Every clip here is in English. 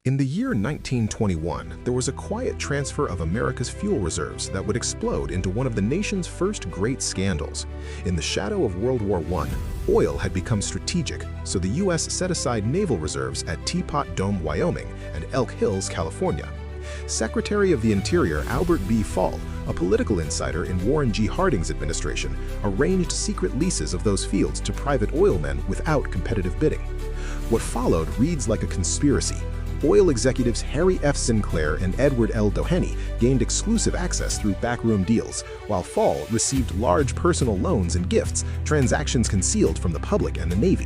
In the year 1921, there was a quiet transfer of America's fuel reserves that would explode into one of the nation's first great scandals. In the shadow of World War I, oil had become strategic, so the U.S. set aside naval reserves at Teapot Dome, Wyoming, and Elk Hills, California. Secretary of the Interior Albert B. Fall, a political insider in Warren G. Harding's administration, arranged secret leases of those fields to private oilmen without competitive bidding. What followed reads like a conspiracy. Oil executives Harry F. Sinclair and Edward L. Doheny gained exclusive access through backroom deals, while Fall received large personal loans and gifts, transactions concealed from the public and the Navy.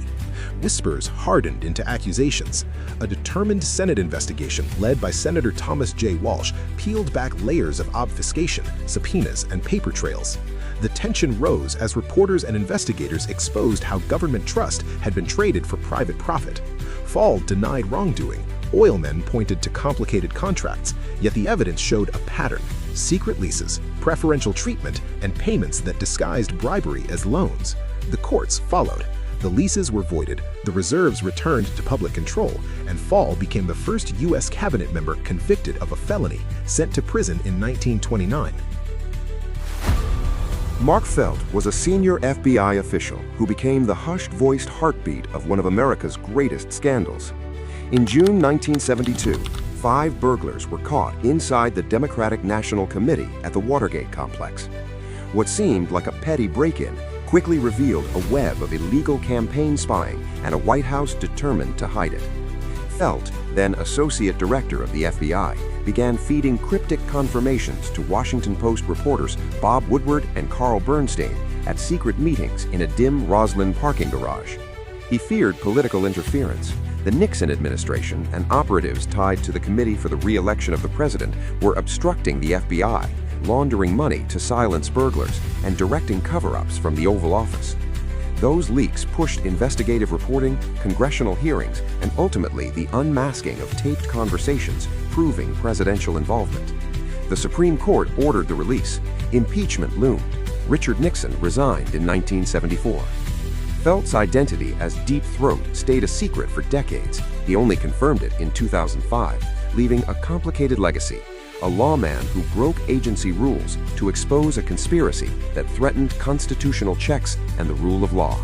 Whispers hardened into accusations. A determined Senate investigation led by Senator Thomas J. Walsh peeled back layers of obfuscation, subpoenas, and paper trails. The tension rose as reporters and investigators exposed how government trust had been traded for private profit. Fall denied wrongdoing. Oilmen pointed to complicated contracts, yet the evidence showed a pattern: secret leases, preferential treatment, and payments that disguised bribery as loans. The courts followed. The leases were voided, the reserves returned to public control, and Fall became the first U.S. cabinet member convicted of a felony, sent to prison in 1929. Mark Felt was a senior FBI official who became the hushed-voiced heartbeat of one of America's greatest scandals. In June 1972, 5 burglars were caught inside the Democratic National Committee at the Watergate complex. What seemed like a petty break-in quickly revealed a web of illegal campaign spying and a White House determined to hide it. Felt, then Associate Director of the FBI, began feeding cryptic confirmations to Washington Post reporters Bob Woodward and Carl Bernstein at secret meetings in a dim Roslyn parking garage. He feared political interference. The Nixon administration and operatives tied to the Committee for the Re-election of the President were obstructing the FBI, laundering money to silence burglars, and directing cover-ups from the Oval Office. Those leaks pushed investigative reporting, congressional hearings, and ultimately the unmasking of taped conversations proving presidential involvement. The Supreme Court ordered the release. Impeachment loomed. Richard Nixon resigned in 1974. Felt's identity as Deep Throat stayed a secret for decades. He only confirmed it in 2005, leaving a complicated legacy: a lawman who broke agency rules to expose a conspiracy that threatened constitutional checks and the rule of law.